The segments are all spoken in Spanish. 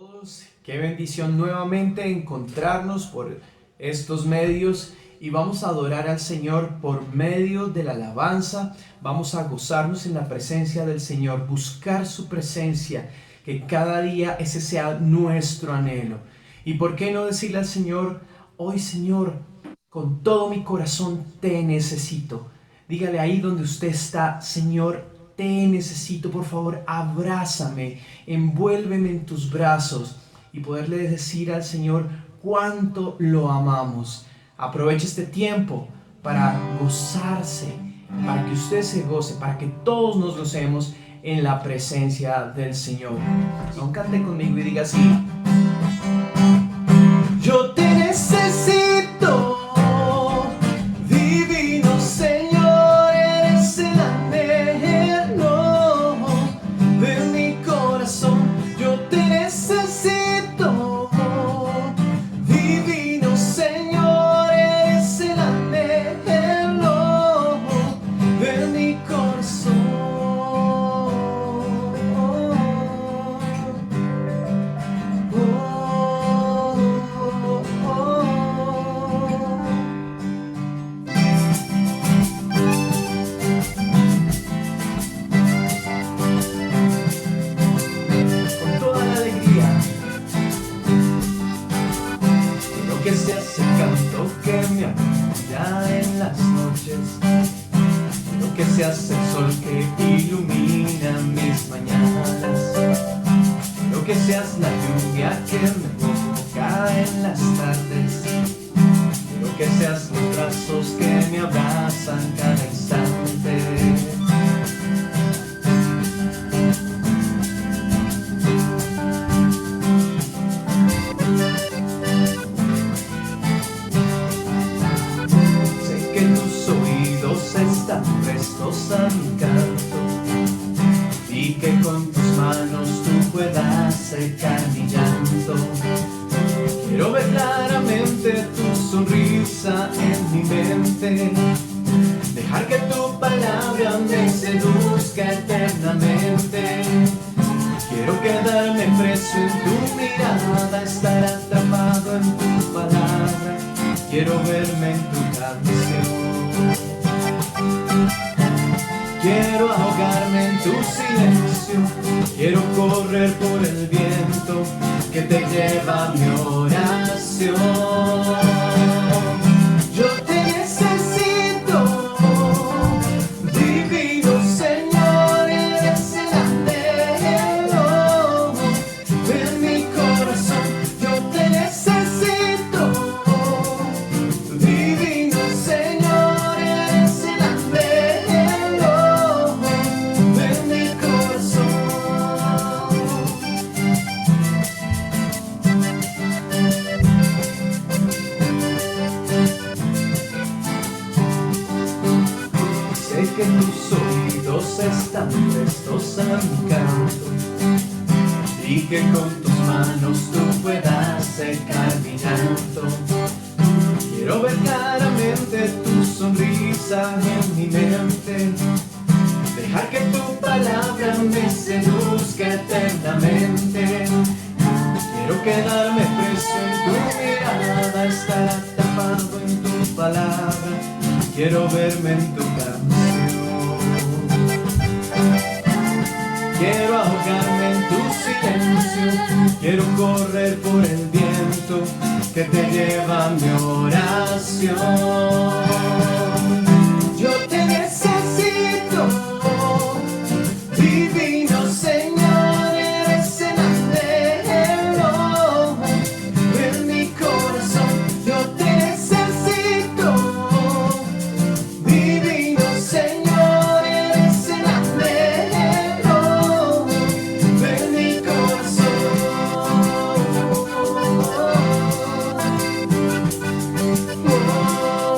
todos, qué bendición nuevamente encontrarnos por estos medios y vamos a adorar al Señor por medio de la alabanza. Vamos a gozarnos en la presencia del Señor, buscar su presencia, que cada día ese sea nuestro anhelo. Y por qué no decirle al Señor: hoy, Señor, con todo mi corazón te necesito. Dígale ahí donde usted está: Señor, te necesito, por favor, abrázame, envuélveme en tus brazos, y poderle decir al Señor cuánto lo amamos. Aproveche este tiempo para gozarse, para que usted se goce, para que todos nos gocemos en la presencia del Señor. No, cante conmigo y diga así: yo te necesito, divino Señor, eres el anhelo de mi corazón. Yo te necesito, divino Señor, eres el anhelo de mi corazón. Que se hace canto que me acompaña en las noches, quiero que seas el sol que ilumina mis mañanas, quiero que seas la lluvia que me provoca en las tardes, quiero que seas los brazos que me abrazan cada instante. Están prestos a mi canto y que con tus manos tú puedas secar mi llanto. Quiero ver claramente tu sonrisa en mi mente, dejar que tu palabra me seduzca eternamente. Quiero quedarme preso en tu mirada, estar atrapado en tu palabra. Quiero verme en tu canción. Quiero ahogarme en tu silencio, quiero correr por el viento que te lleva a mi oración. Yo te necesito, divino Señor, eres el anhelo de mi corazón. Yo te necesito, divino Señor, eres el anhelo de mi corazón. Sé que tus oídos están prestos a mi canto y que con tus manos tú puedas secar mi llanto. Quiero ver claramente tu sonrisa en mi mente, dejar que tu palabra me seduzca eternamente. Quiero quedarme preso en tu mirada, estar atrapado en tu palabra. Quiero verme en tu canción. Quiero ahogarme en tu silencio, quiero correr por el viento que te lleva a mi oración. Yo te necesito, divino Señor, eres el anhelo de mi corazón. Yo te necesito, divino Señor, eres el anhelo de mi corazón. Oh,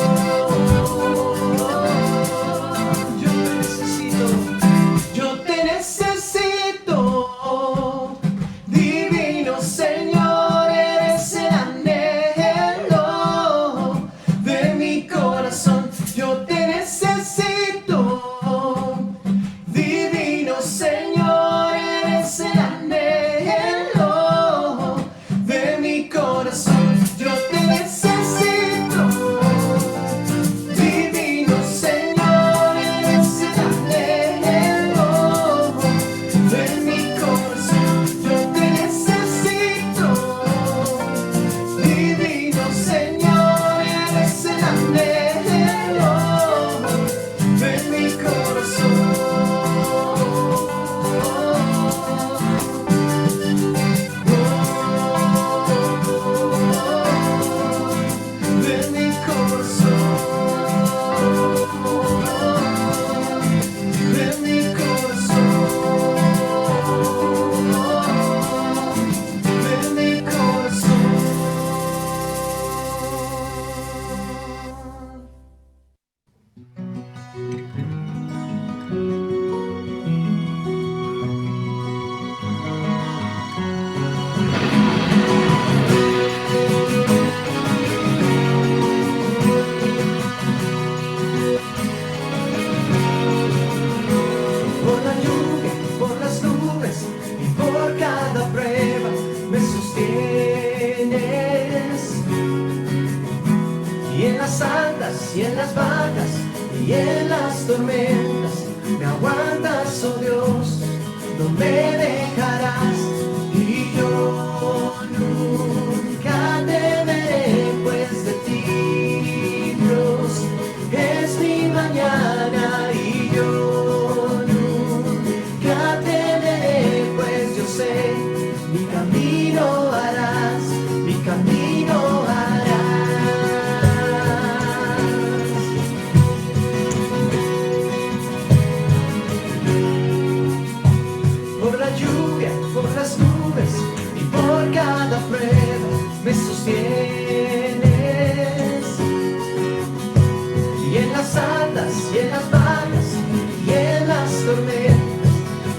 las altas y en las bajas y en las tormentas, me aguantas, oh Dios, no me dejarás. Y yo nunca temeré, pues de ti, Dios, es mi mañana. Y yo nunca temeré, pues yo sé, mi camino harás, mi camino harás. Por la lluvia, por las nubes y por cada prueba me sostienes. Y en las altas y en las bajas y en las tormentas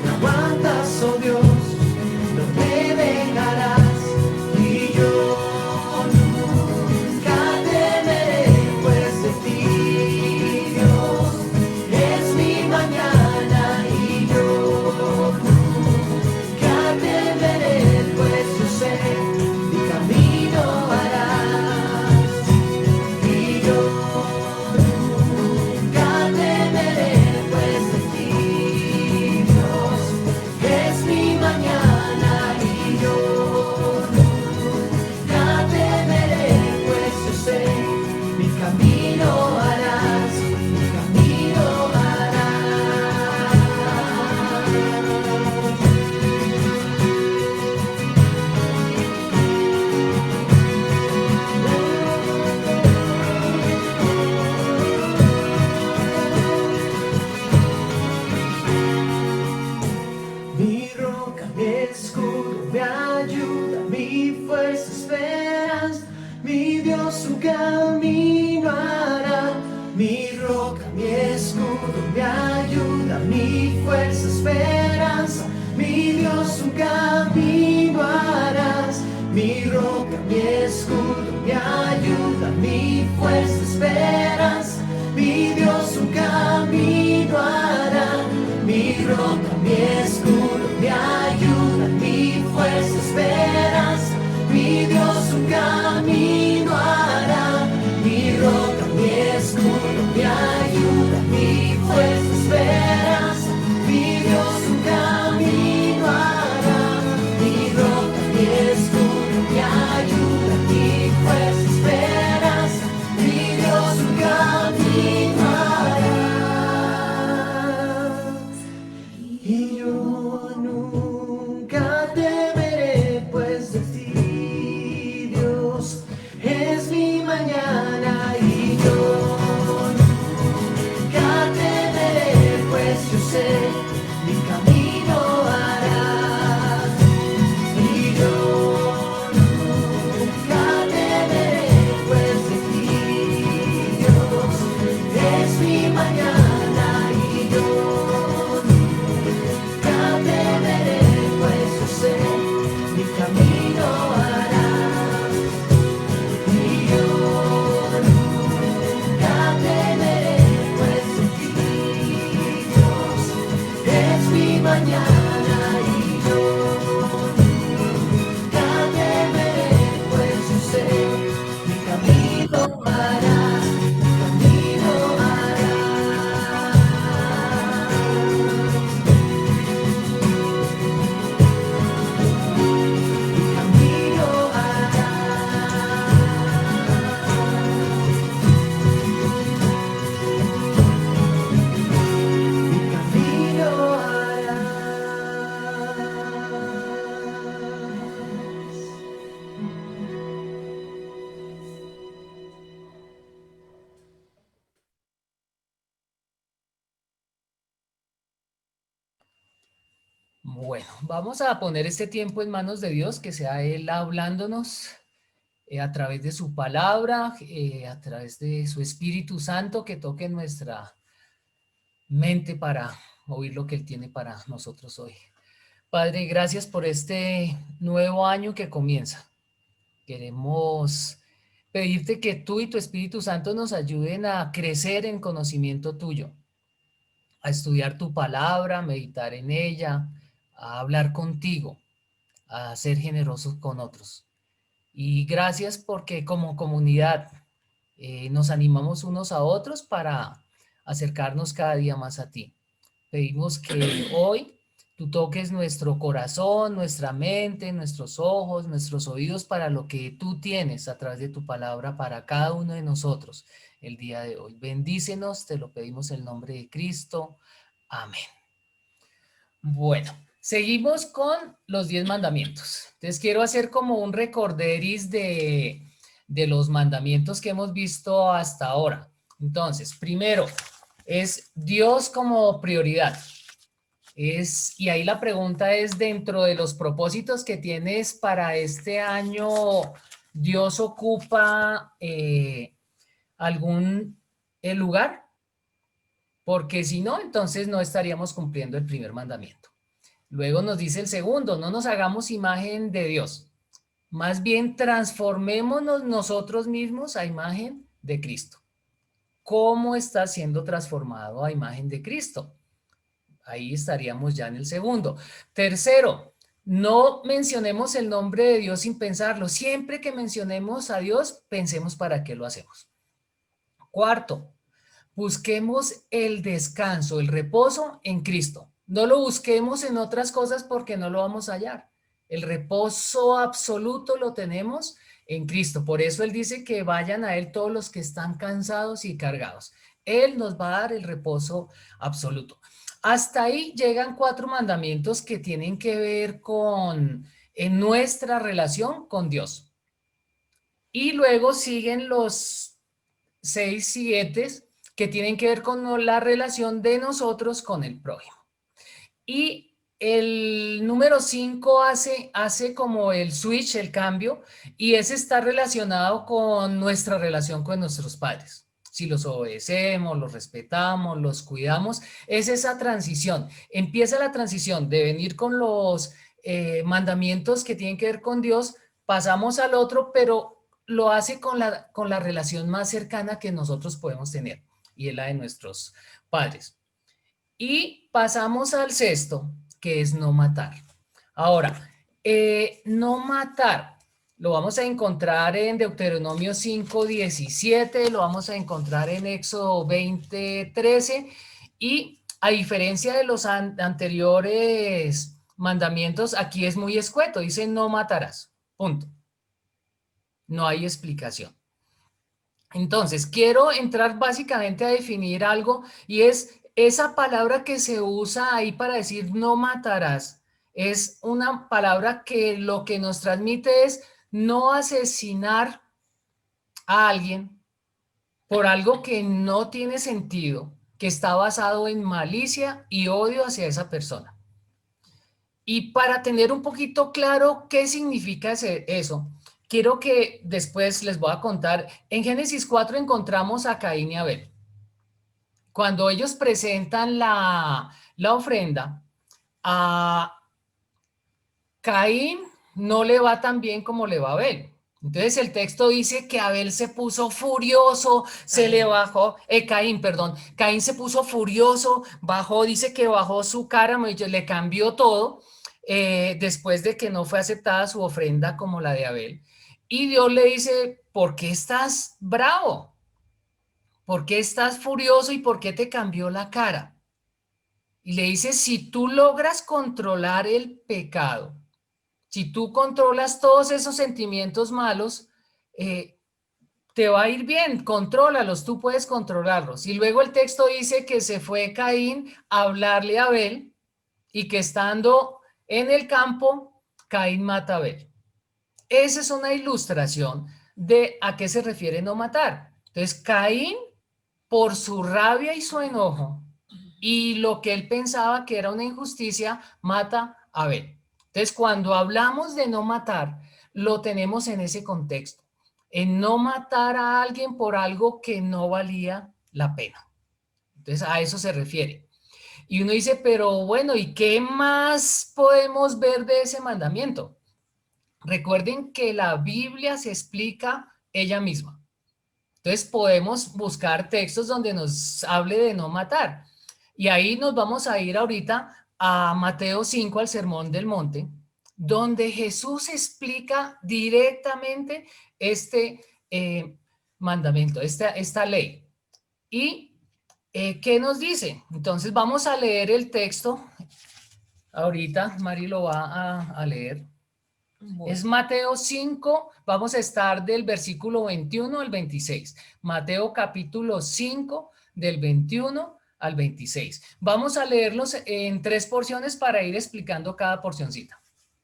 me aguantas, oh Dios, no me dejarás. Y yo nunca temeré, pues de ti, Dios, es mi mañana. Y yo nunca temeré, pues yo sé, mi camino harás. Y yo nunca temeré, pues de ti, Dios, es mi mañana. Y yo nunca temeré, pues yo sé, mi camino harás, mi camino harás. Mi roca, mi escudo, mi ayuda, mi fuerza, esperanza, mi Dios un camino hará. Mi roca, mi escudo, mi ayuda, mi fuerza, esperanza, mi Dios un camino harás. Mi roca, mi escudo, mi ayuda, mi fuerza, esperanza, mi Dios un camino hará. Mi roca, mi escudo, mi ayuda, mi fuerza, esperanza, mi Dios un camino hará. Mi roca, mi escudo, mi ayuda, mi fuerza, esperanza, mi Dios un camino hará. Mi roca, mi escudo, mi ayuda, mi fuerza, esperanza, mi Dios un camino hará. Y yo nunca temeré, pues de ti, Dios, es mi mañana. Y yo nunca temeré, pues yo sé, mi camino harás. Y yo nunca temeré, pues de ti, Dios, es mi mañana. Y yo nunca temeré, pues yo sé, mi camino harás. Y yo nunca temeré, pues de ti, Dios, es mi mañana. Y yo nunca temeré, pues yo sé, mi camino harás, mi camino harás. Mi camino harás. Mi camino harás. Bueno, vamos a poner este tiempo en manos de Dios, que sea Él hablándonos a través de su palabra, a través de su Espíritu Santo, que toque nuestra mente para oír lo que Él tiene para nosotros hoy. Padre, gracias por este nuevo año que comienza. Queremos pedirte que tú y tu Espíritu Santo nos ayuden a crecer en conocimiento tuyo, a estudiar tu palabra, a meditar en ella, a hablar contigo, a ser generosos con otros. Y gracias porque como comunidad nos animamos unos a otros para acercarnos cada día más a ti. Pedimos que hoy tú toques nuestro corazón, nuestra mente, nuestros ojos, nuestros oídos para lo que tú tienes a través de tu palabra para cada uno de nosotros el día de hoy. Bendícenos, te lo pedimos en el nombre de Cristo. Amén. Bueno, seguimos con los 10 mandamientos. Entonces quiero hacer como un recorderis de los mandamientos que hemos visto hasta ahora. Entonces, primero es Dios como prioridad. Y ahí la pregunta es, dentro de los propósitos que tienes para este año, ¿Dios ocupa algún lugar? Porque si no, entonces no estaríamos cumpliendo el primer mandamiento. Luego nos dice el segundo, no nos hagamos imagen de Dios. Más bien transformémonos nosotros mismos a imagen de Cristo. ¿Cómo está siendo transformado a imagen de Cristo? Ahí estaríamos ya en el segundo. Tercero, no mencionemos el nombre de Dios sin pensarlo. Siempre que mencionemos a Dios, pensemos para qué lo hacemos. Cuarto, busquemos el descanso, el reposo en Cristo. No lo busquemos en otras cosas porque no lo vamos a hallar. El reposo absoluto lo tenemos en Cristo. Por eso Él dice que vayan a Él todos los que están cansados y cargados. Él nos va a dar el reposo absoluto. Hasta ahí llegan 4 mandamientos que tienen que ver con en nuestra relación con Dios. Y luego siguen los 6 siguientes que tienen que ver con la relación de nosotros con el prójimo. Y el número 5 hace como el switch, el cambio, y ese está relacionado con nuestra relación con nuestros padres. Si los obedecemos, los respetamos, los cuidamos, es esa transición. Empieza la transición de venir con los mandamientos que tienen que ver con Dios, pasamos al otro, pero lo hace con la relación más cercana que nosotros podemos tener, y es la de nuestros padres. Y pasamos al sexto, que es no matar. Ahora, no matar, lo vamos a encontrar en Deuteronomio 5:17, lo vamos a encontrar en Éxodo 20:13, y a diferencia de los anteriores mandamientos, aquí es muy escueto, dice no matarás, punto. No hay explicación. Entonces, quiero entrar básicamente a definir algo, y es esa palabra que se usa ahí para decir no matarás. Es una palabra que lo que nos transmite es no asesinar a alguien por algo que no tiene sentido, que está basado en malicia y odio hacia esa persona. Y para tener un poquito claro qué significa eso, quiero que después les voy a contar. En Génesis 4 encontramos a Caín y Abel. Cuando ellos presentan la ofrenda, a Caín no le va tan bien como le va a Abel. Entonces el texto dice que Abel se puso furioso, se le bajó, Caín, perdón, Caín se puso furioso, bajó, dice que bajó su cara, le cambió todo, después de que no fue aceptada su ofrenda como la de Abel. Y Dios le dice, ¿por qué estás bravo? ¿Por qué estás furioso y por qué te cambió la cara? Y le dice, si tú logras controlar el pecado, si tú controlas todos esos sentimientos malos, te va a ir bien, contrólalos, tú puedes controlarlos. Y luego el texto dice que se fue Caín a hablarle a Abel, y que estando en el campo, Caín mata a Abel. Esa es una ilustración de a qué se refiere no matar. Entonces, Caín, por su rabia y su enojo, y lo que él pensaba que era una injusticia, mata a Abel. Entonces, cuando hablamos de no matar, lo tenemos en ese contexto, en no matar a alguien por algo que no valía la pena. Entonces, a eso se refiere. Y uno dice, pero bueno, ¿y qué más podemos ver de ese mandamiento? Recuerden que la Biblia se explica ella misma. Entonces podemos buscar textos donde nos hable de no matar. Y ahí nos vamos a ir ahorita a Mateo 5, al Sermón del Monte, donde Jesús explica directamente este mandamiento, esta ley. ¿Y qué nos dice? Entonces vamos a leer el texto. Ahorita Mari lo va a leer. Es Bueno, Mateo 5, vamos a estar del versículo 21 al 26. Mateo capítulo 5, del 21 al 26. Vamos a leerlos en 3 porciones para ir explicando cada porcioncita.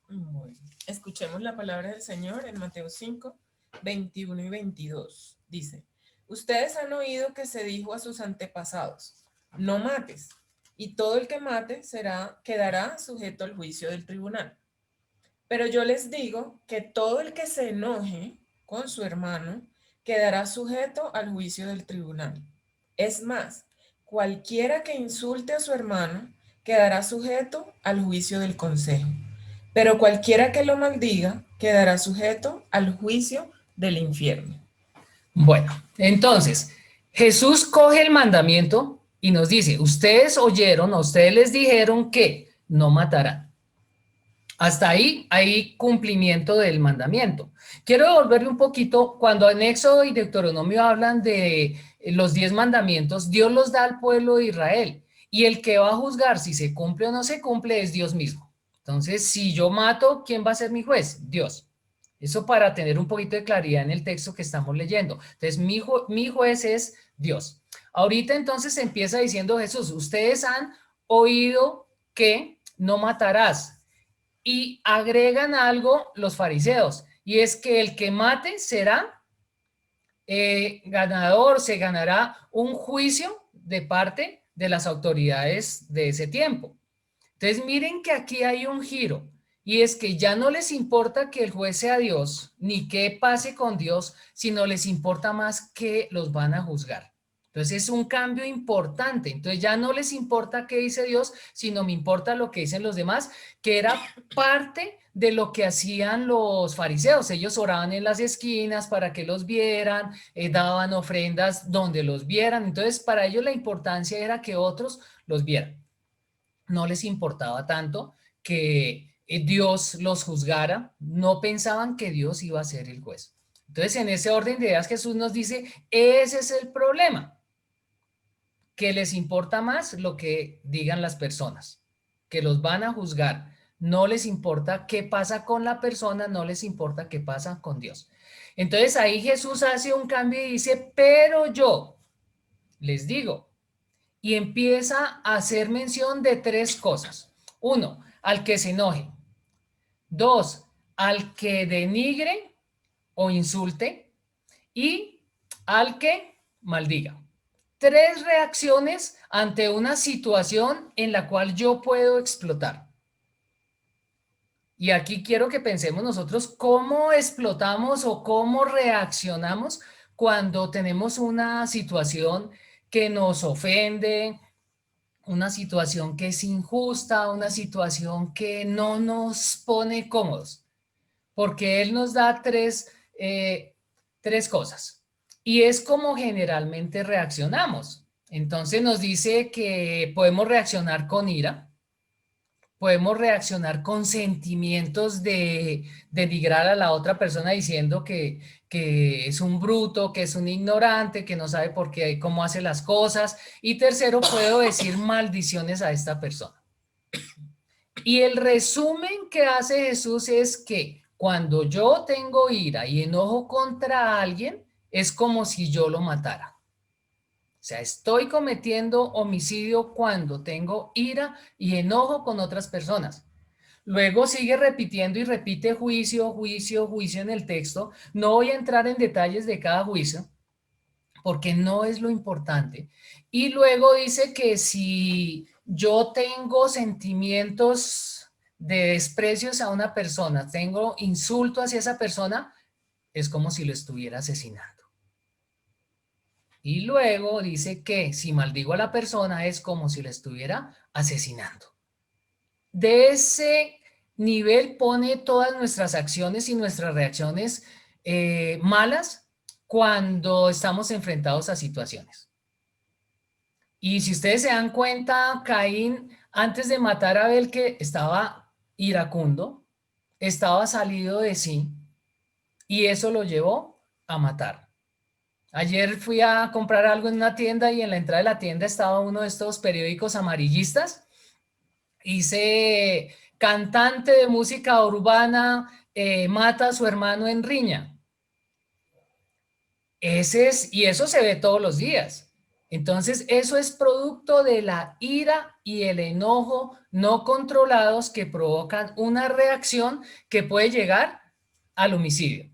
bueno. Escuchemos la palabra del Señor en Mateo 5, 21 y 22. Dice, ustedes han oído que se dijo a sus antepasados, no mates, y todo el que mate quedará sujeto al juicio del tribunal. Pero yo les digo que todo el que se enoje con su hermano quedará sujeto al juicio del tribunal. Es más, cualquiera que insulte a su hermano quedará sujeto al juicio del consejo. Pero cualquiera que lo maldiga quedará sujeto al juicio del infierno. Bueno, entonces, Jesús coge el mandamiento y nos dice, ustedes oyeron, a ustedes les dijeron que no matarán. Hasta ahí hay cumplimiento del mandamiento. Quiero devolverle un poquito, cuando en Éxodo y Deuteronomio hablan de los 10 mandamientos, Dios los da al pueblo de Israel. Y el que va a juzgar si se cumple o no se cumple es Dios mismo. Entonces, si yo mato, ¿quién va a ser mi juez? Dios. Eso para tener un poquito de claridad en el texto que estamos leyendo. Entonces, mi juez es Dios. Ahorita entonces empieza diciendo Jesús, ustedes han oído que no matarás. Y agregan algo los fariseos, y es que el que mate será ganador, se ganará un juicio de parte de las autoridades de ese tiempo. Entonces miren que aquí hay un giro, y es que ya no les importa que el juez sea Dios, ni qué pase con Dios, sino les importa más que los van a juzgar. Entonces es un cambio importante. Entonces ya no les importa qué dice Dios, sino me importa lo que dicen los demás, que era parte de lo que hacían los fariseos. Ellos oraban en las esquinas para que los vieran, daban ofrendas donde los vieran. Entonces para ellos la importancia era que otros los vieran. No les importaba tanto que Dios los juzgara, no pensaban que Dios iba a ser el juez. Entonces, en ese orden de ideas, Jesús nos dice, ese es el problema, que les importa más lo que digan las personas, que los van a juzgar. No les importa qué pasa con la persona, no les importa qué pasa con Dios. Entonces, ahí Jesús hace un cambio y dice, pero yo les digo, y empieza a hacer mención de 3 cosas. 1, al que se enoje. 2, al que denigre o insulte. Y al que maldiga. 3 reacciones ante una situación en la cual yo puedo explotar. Y aquí quiero que pensemos nosotros cómo explotamos o cómo reaccionamos cuando tenemos una situación que nos ofende, una situación que es injusta, una situación que no nos pone cómodos, porque él nos da 3 cosas. Y es como generalmente reaccionamos. Entonces nos dice que podemos reaccionar con ira, podemos reaccionar con sentimientos de denigrar a la otra persona diciendo que es un bruto, que es un ignorante, que no sabe por qué, cómo hace las cosas. Y tercero, puedo decir maldiciones a esta persona. Y el resumen que hace Jesús es que cuando yo tengo ira y enojo contra alguien, es como si yo lo matara. O sea, estoy cometiendo homicidio cuando tengo ira y enojo con otras personas. Luego sigue repitiendo y repite juicio, juicio, juicio en el texto. No voy a entrar en detalles de cada juicio porque no es lo importante. Y luego dice que si yo tengo sentimientos de desprecio hacia una persona, tengo insulto hacia esa persona, es como si lo estuviera asesinando. Y luego dice que si maldigo a la persona es como si la estuviera asesinando. De ese nivel pone todas nuestras acciones y nuestras reacciones malas cuando estamos enfrentados a situaciones. Y si ustedes se dan cuenta, Caín, antes de matar a Abel, que estaba iracundo, estaba salido de sí, y eso lo llevó a matar. Ayer fui a comprar algo en una tienda y en la entrada de la tienda estaba uno de estos periódicos amarillistas. Dice, cantante de música urbana mata a su hermano en riña. Y eso se ve todos los días. Entonces, eso es producto de la ira y el enojo no controlados que provocan una reacción que puede llegar al homicidio.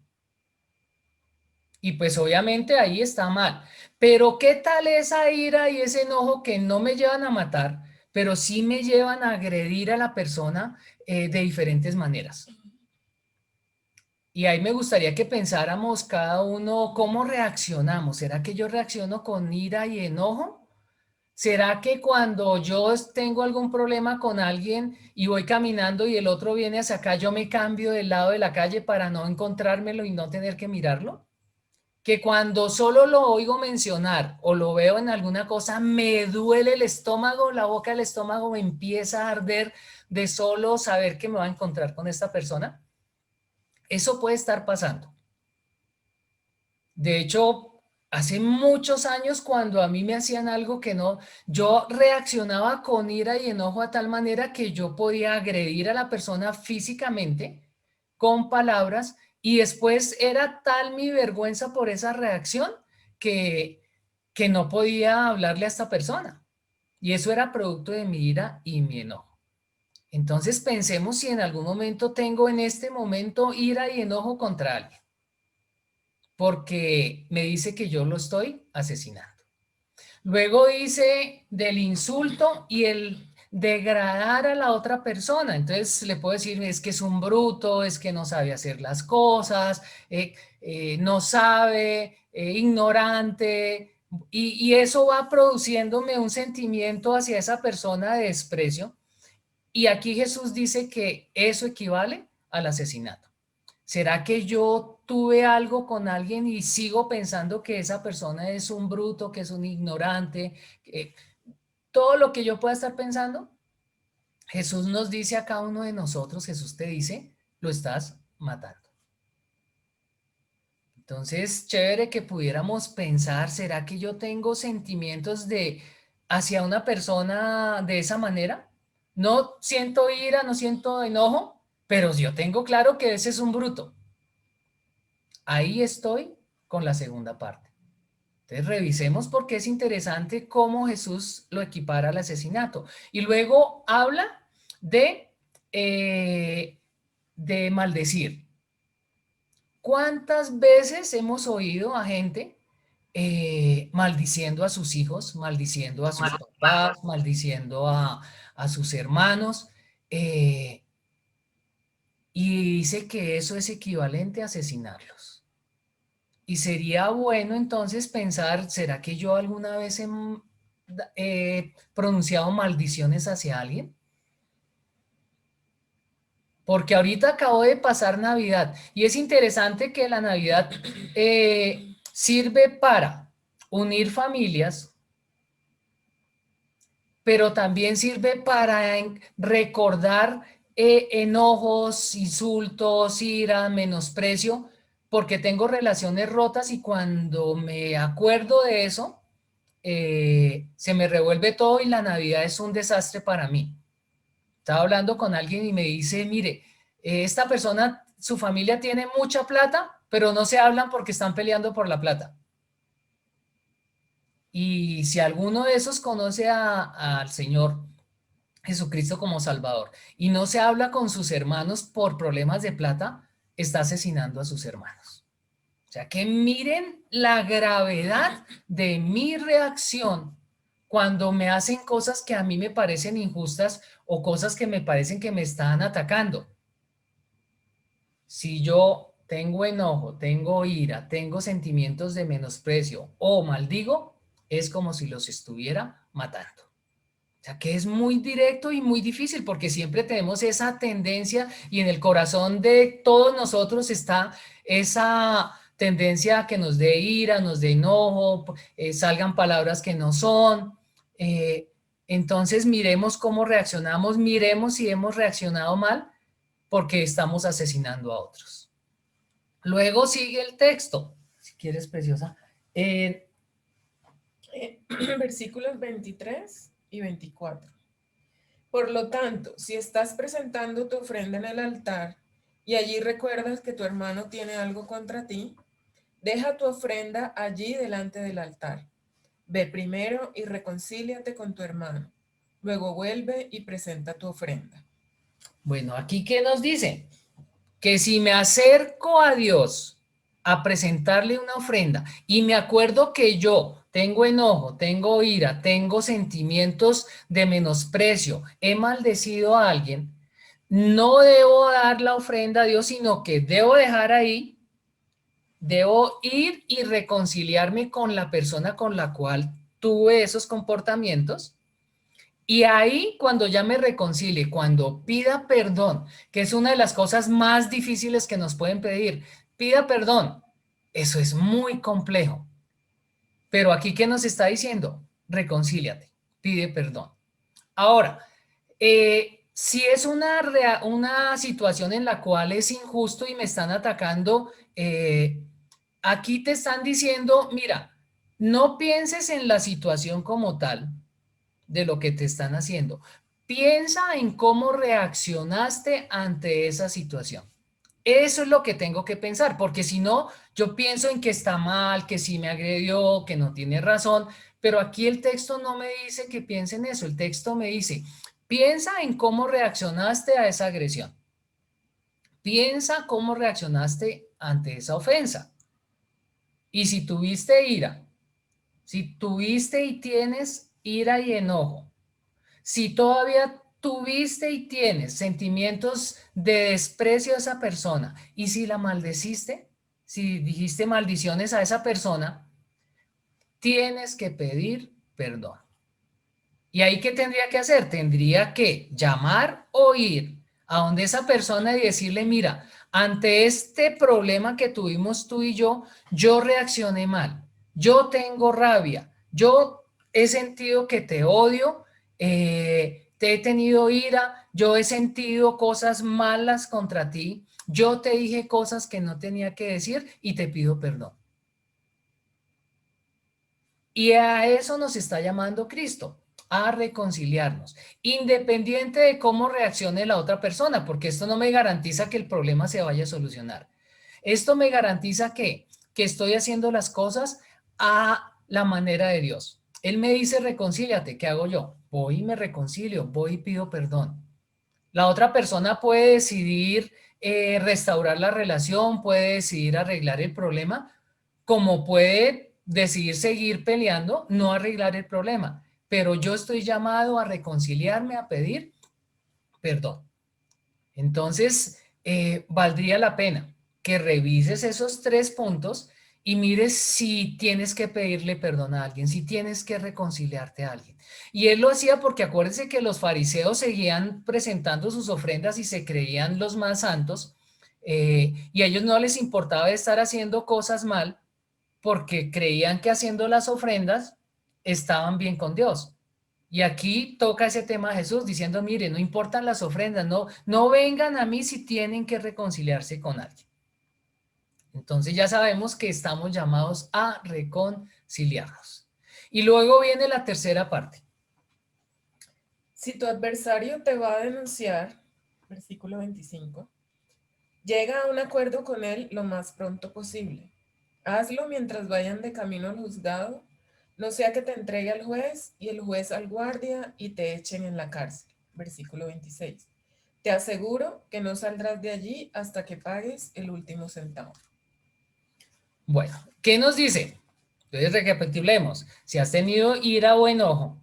Y pues obviamente ahí está mal. Pero ¿qué tal esa ira y ese enojo que no me llevan a matar, pero sí me llevan a agredir a la persona de diferentes maneras? Y ahí me gustaría que pensáramos cada uno cómo reaccionamos. ¿Será que yo reacciono con ira y enojo? ¿Será que cuando yo tengo algún problema con alguien y voy caminando y el otro viene hacia acá, yo me cambio del lado de la calle para no encontrármelo y no tener que mirarlo? Que cuando solo lo oigo mencionar o lo veo en alguna cosa, me duele el estómago, la boca del estómago me empieza a arder de solo saber que me va a encontrar con esta persona. Eso puede estar pasando. De hecho, hace muchos años cuando a mí me hacían algo que no, yo reaccionaba con ira y enojo a tal manera que yo podía agredir a la persona físicamente con palabras y después era tal mi vergüenza por esa reacción que, que no podía hablarle a esta persona. Y eso era producto de mi ira y mi enojo. Entonces pensemos si en algún momento tengo en este momento ira y enojo contra alguien porque me dice que yo lo estoy asesinando. Luego dice del insulto y el degradar a la otra persona. Entonces le puedo decir, es que es un bruto, es que no sabe hacer las cosas, no sabe, ignorante, y eso va produciéndome un sentimiento hacia esa persona de desprecio. Y aquí Jesús dice que eso equivale al asesinato. ¿Será que yo tuve algo con alguien y sigo pensando que esa persona es un bruto, que es un ignorante? Todo lo que yo pueda estar pensando, Jesús nos dice a cada uno de nosotros, Jesús te dice, lo estás matando. Entonces, chévere que pudiéramos pensar, ¿será que yo tengo sentimientos de hacia una persona de esa manera? No siento ira, no siento enojo, pero yo tengo claro que ese es un bruto. Ahí estoy con la segunda parte. Entonces revisemos porque es interesante cómo Jesús lo equipara al asesinato. Y luego habla de, de maldecir. ¿Cuántas veces hemos oído a gente maldiciendo a sus hijos, maldiciendo a sus papás, maldiciendo a sus hermanos? Y dice que eso es equivalente a asesinarlos. Y sería bueno entonces pensar, ¿será que yo alguna vez he pronunciado maldiciones hacia alguien? Porque ahorita acabo de pasar Navidad y es interesante que la Navidad sirve para unir familias, pero también sirve para recordar enojos, insultos, ira, menosprecio, porque tengo relaciones rotas y cuando me acuerdo de eso, se me revuelve todo y la Navidad es un desastre para mí. Estaba hablando con alguien y me dice, mire, esta persona, su familia tiene mucha plata, pero no se hablan porque están peleando por la plata. Y si alguno de esos conoce al Señor Jesucristo como Salvador y no se habla con sus hermanos por problemas de plata, está asesinando a sus hermanos. O sea, que miren la gravedad de mi reacción cuando me hacen cosas que a mí me parecen injustas o cosas que me parecen que me están atacando. Si yo tengo enojo, tengo ira, tengo sentimientos de menosprecio o maldigo, es como si los estuviera matando. O sea, que es muy directo y muy difícil porque siempre tenemos esa tendencia y en el corazón de todos nosotros está esa tendencia a que nos dé ira, nos dé enojo, salgan palabras que no son. Eh, entonces miremos cómo reaccionamos, miremos si hemos reaccionado mal porque estamos asesinando a otros. Luego sigue el texto, si quieres, preciosa. Eh, Versículos 23 y 24. Por lo tanto, si estás presentando tu ofrenda en el altar y allí recuerdas que tu hermano tiene algo contra ti, deja tu ofrenda allí delante del altar. Ve primero y reconcíliate con tu hermano. Luego vuelve y presenta tu ofrenda. bueno, aquí ¿qué nos dice? Que si me acerco a Dios a presentarle una ofrenda y me acuerdo que yo tengo enojo, tengo ira, tengo sentimientos de menosprecio, he maldecido a alguien, no debo dar la ofrenda a Dios, sino que debo dejar ahí, debo ir y reconciliarme con la persona con la cual tuve esos comportamientos. Y ahí, cuando ya me reconcilie, cuando pida perdón, que es una de las cosas más difíciles que nos pueden pedir, pida perdón. Eso es muy complejo. Pero aquí, ¿qué nos está diciendo? Reconcíliate, pide perdón. Ahora, si es una situación en la cual es injusto y me están atacando, aquí te están diciendo, mira, no pienses en la situación como tal de lo que te están haciendo. Piensa en cómo reaccionaste ante esa situación. Eso es lo que tengo que pensar, porque si no, yo pienso en que está mal, que sí me agredió, que no tiene razón, pero aquí el texto no me dice que piense en eso, el texto me dice, piensa en cómo reaccionaste a esa agresión, piensa cómo reaccionaste ante esa ofensa. Y si tuviste ira, si tuviste y tienes ira y enojo, si todavía tuviste y tienes sentimientos de desprecio a esa persona y si la maldeciste, si dijiste maldiciones a esa persona, tienes que pedir perdón. ¿Y ahí qué tendría que hacer? Tendría que llamar o ir a donde esa persona y decirle, mira, ante este problema que tuvimos tú y yo reaccioné mal, yo tengo rabia, yo he sentido que te odio, te he tenido ira, yo he sentido cosas malas contra ti, yo te dije cosas que no tenía que decir y te pido perdón. Y a eso nos está llamando Cristo, a reconciliarnos, independiente de cómo reaccione la otra persona, porque esto no me garantiza que el problema se vaya a solucionar. Esto me garantiza que estoy haciendo las cosas a la manera de Dios. Él me dice, reconcíliate, ¿qué hago yo? Voy y me reconcilio, voy y pido perdón. La otra persona puede decidir restaurar la relación, puede decidir arreglar el problema, como puede decidir seguir peleando, no arreglar el problema. Pero yo estoy llamado a reconciliarme, a pedir perdón. Entonces, valdría la pena que revises esos 3 puntos y mires si tienes que pedirle perdón a alguien, si tienes que reconciliarte a alguien. Y él lo hacía porque acuérdense que los fariseos seguían presentando sus ofrendas y se creían los más santos, y a ellos no les importaba estar haciendo cosas mal porque creían que haciendo las ofrendas estaban bien con Dios. Y aquí toca ese tema a Jesús diciendo, mire, no importan las ofrendas, no vengan a mí si tienen que reconciliarse con alguien. Entonces ya sabemos que estamos llamados a reconciliarnos. Y luego viene la tercera parte. Si tu adversario te va a denunciar, versículo 25, llega a un acuerdo con él lo más pronto posible. Hazlo mientras vayan de camino al juzgado, no sea que te entregue al juez y el juez al guardia y te echen en la cárcel. Versículo 26. Te aseguro que no saldrás de allí hasta que pagues el último centavo. Bueno, ¿qué nos dice? Entonces recapitulemos. Si has tenido ira o enojo,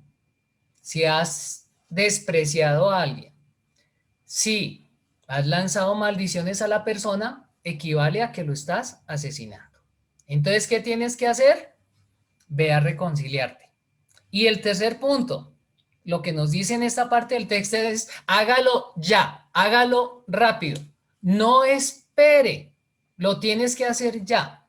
si has despreciado a alguien, si has lanzado maldiciones a la persona, equivale a que lo estás asesinando. Entonces, ¿qué tienes que hacer? Ve a reconciliarte. Y el tercer punto, lo que nos dice en esta parte del texto es, hágalo ya, hágalo rápido. No espere, lo tienes que hacer ya.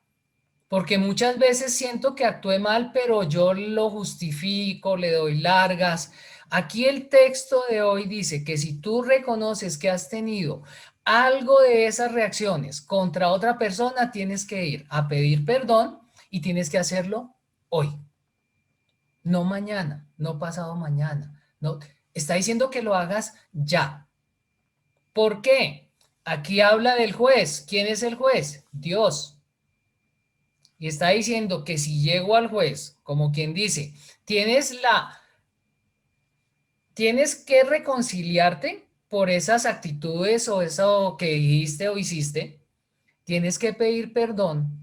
Porque muchas veces siento que actué mal, pero yo lo justifico, le doy largas. Aquí el texto de hoy dice que si tú reconoces que has tenido algo de esas reacciones contra otra persona, tienes que ir a pedir perdón y tienes que hacerlo hoy, no mañana, no pasado mañana, no, está diciendo que lo hagas ya. ¿Por qué? Aquí habla del juez. ¿Quién es el juez? Dios. Y está diciendo que si llego al juez, como quien dice, tienes que reconciliarte por esas actitudes o eso que dijiste o hiciste, tienes que pedir perdón.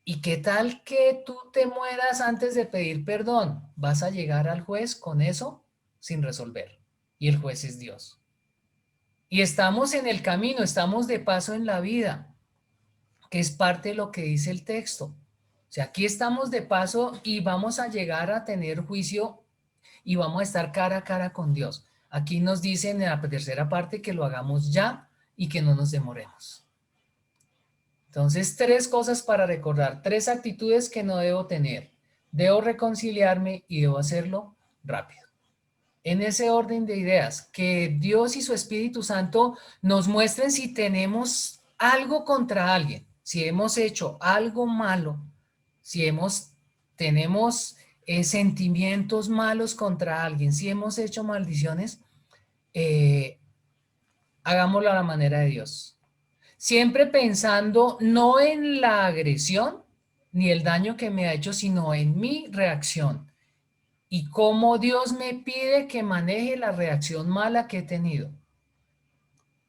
¿Y qué tal que tú te mueras antes de pedir perdón? Vas a llegar al juez con eso sin resolver. Y el juez es Dios. Y estamos en el camino, estamos de paso en la vida, que es parte de lo que dice el texto. O sea, aquí estamos de paso y vamos a llegar a tener juicio y vamos a estar cara a cara con Dios. Aquí nos dicen en la tercera parte que lo hagamos ya y que no nos demoremos. Entonces, tres cosas para recordar, tres actitudes que no debo tener. Debo reconciliarme y debo hacerlo rápido. En ese orden de ideas, que Dios y su Espíritu Santo nos muestren si tenemos algo contra alguien, si hemos hecho algo malo, si tenemos sentimientos malos contra alguien, si hemos hecho maldiciones, eh, hagámoslo a la manera de Dios. Siempre pensando no en la agresión ni el daño que me ha hecho, sino en mi reacción y cómo Dios me pide que maneje la reacción mala que he tenido.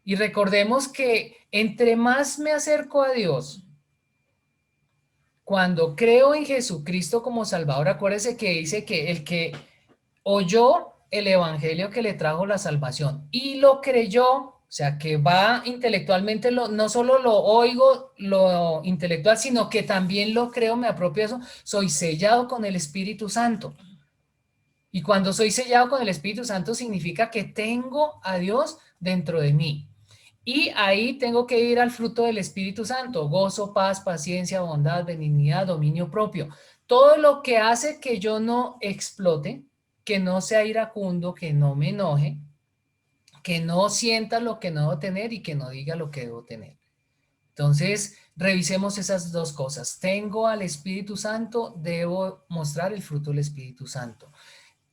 Y recordemos que entre más me acerco a Dios, cuando creo en Jesucristo como Salvador, acuérdese que dice que el que oyó el evangelio que le trajo la salvación y lo creyó, o sea, que va intelectualmente, no solo lo oigo, lo intelectual, sino que también lo creo, me apropio de eso, soy sellado con el Espíritu Santo. Y cuando soy sellado con el Espíritu Santo significa que tengo a Dios dentro de mí. Y ahí tengo que ir al fruto del Espíritu Santo: gozo, paz, paciencia, bondad, benignidad, dominio propio. Todo lo que hace que yo no explote, que no sea iracundo, que no me enoje, que no sienta lo que no debo tener y que no diga lo que debo tener. Entonces, revisemos esas dos cosas. Tengo al Espíritu Santo, debo mostrar el fruto del Espíritu Santo.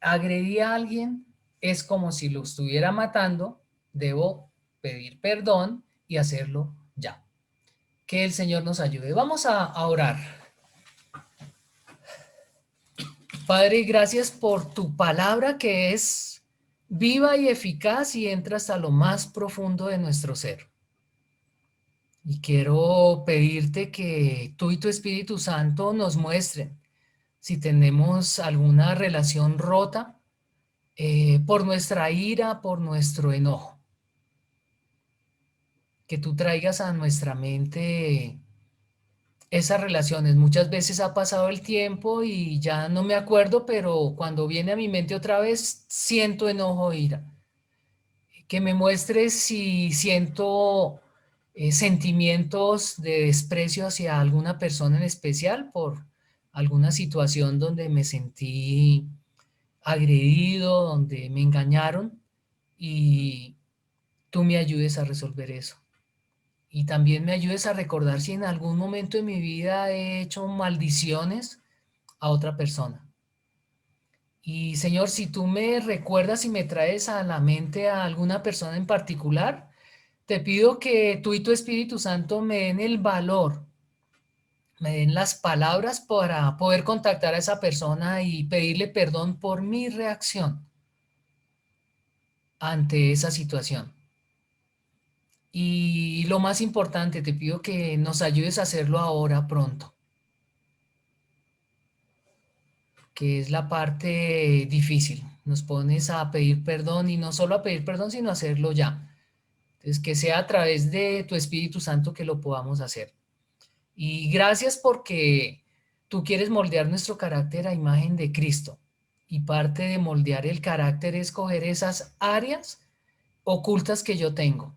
Agredí a alguien, es como si lo estuviera matando, debo pedir perdón y hacerlo ya. Que el Señor nos ayude. Vamos a orar. Padre, gracias por tu palabra que es viva y eficaz y entra hasta lo más profundo de nuestro ser. Y quiero pedirte que tú y tu Espíritu Santo nos muestren si tenemos alguna relación rota por nuestra ira, por nuestro enojo. Que tú traigas a nuestra mente esas relaciones. Muchas veces ha pasado el tiempo y ya no me acuerdo, pero cuando viene a mi mente otra vez, siento enojo, ira. Que me muestres si siento sentimientos de desprecio hacia alguna persona en especial por alguna situación donde me sentí agredido, donde me engañaron, y tú me ayudes a resolver eso. Y también me ayudes a recordar si en algún momento de mi vida he hecho maldiciones a otra persona. Y Señor, si tú me recuerdas y me traes a la mente a alguna persona en particular, te pido que tú y tu Espíritu Santo me den el valor, me den las palabras para poder contactar a esa persona y pedirle perdón por mi reacción ante esa situación. Y lo más importante, te pido que nos ayudes a hacerlo ahora pronto, que es la parte difícil. Nos pones a pedir perdón y no solo a pedir perdón, sino a hacerlo ya. Entonces, que sea a través de tu Espíritu Santo que lo podamos hacer. Y gracias porque tú quieres moldear nuestro carácter a imagen de Cristo. Y parte de moldear el carácter es coger esas áreas ocultas que yo tengo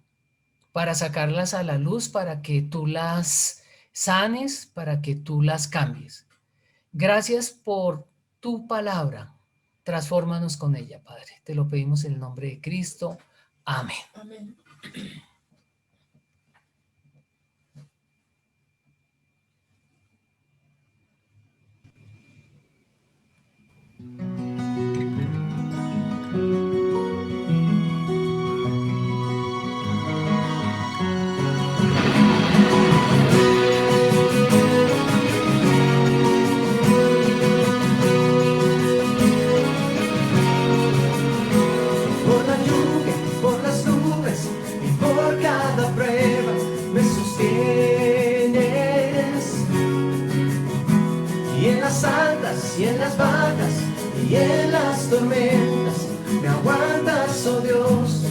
para sacarlas a la luz, para que tú las sanes, para que tú las cambies. Gracias por tu palabra. Transfórmanos con ella, Padre. Te lo pedimos en el nombre de Cristo. Amén. Amén. y en las bajas y en las tormentas, me aguantas, oh Dios,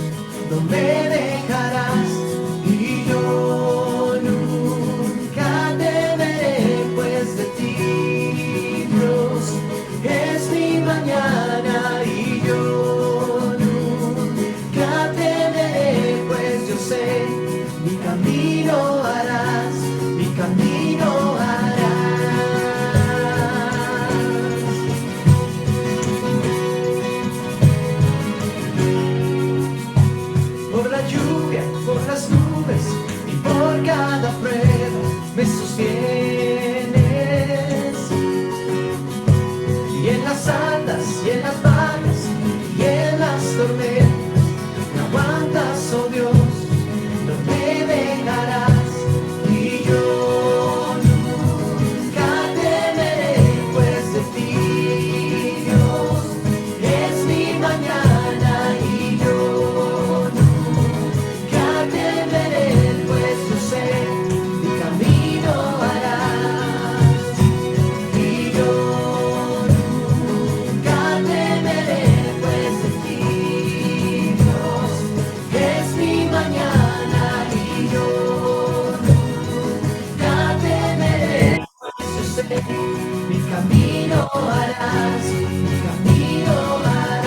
no me dejarás, y yo nunca temeré, pues de ti, Dios, es mi mañana, y yo nunca temeré, pues yo sé, mi camino harás, mi camino harás. Por la lluvia, por las nubes y por cada prueba me sostienes. Y en las altas y en las bajas y en las tormentas me aguantas, oh Dios, no me dejarás, y yo nunca temeré, pues de ti, Dios, es mi mañana, y yo nunca temeré, pues yo sé, mi camino harás, y yo nunca temeré, pues de ti, Dios, es mi mañana, y yo nunca temeré, pues yo sé, mi camino harás, mi camino harás.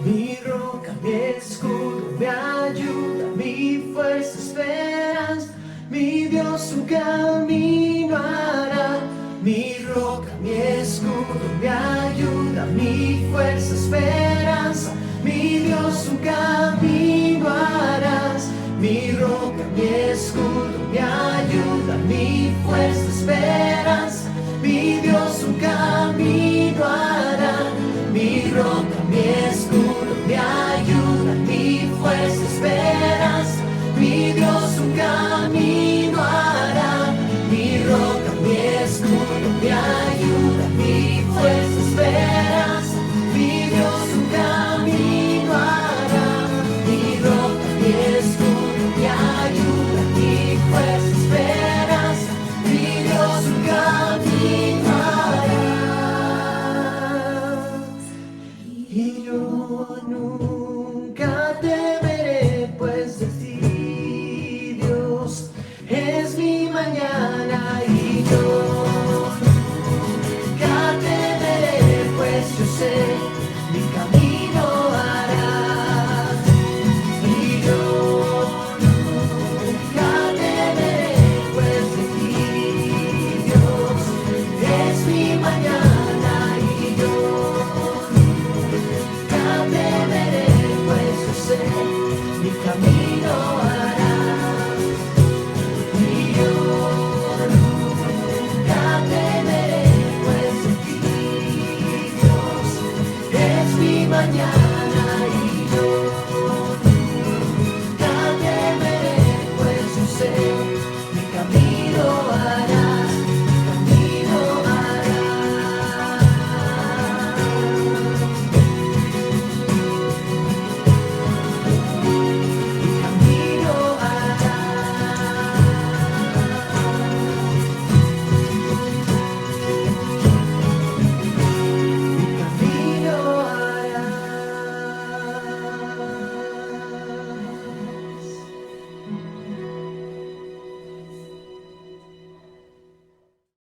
Mi roca, mi escudo, mi ayuda, mi fuerza, esperanza, mi Dios un camino hará. Mi roca, mi escudo, mi ayuda, mi fuerza, esperanza, mi Dios un camino harás. Mi roca, mi escudo, mi ayuda, mi fuerza, esperanza.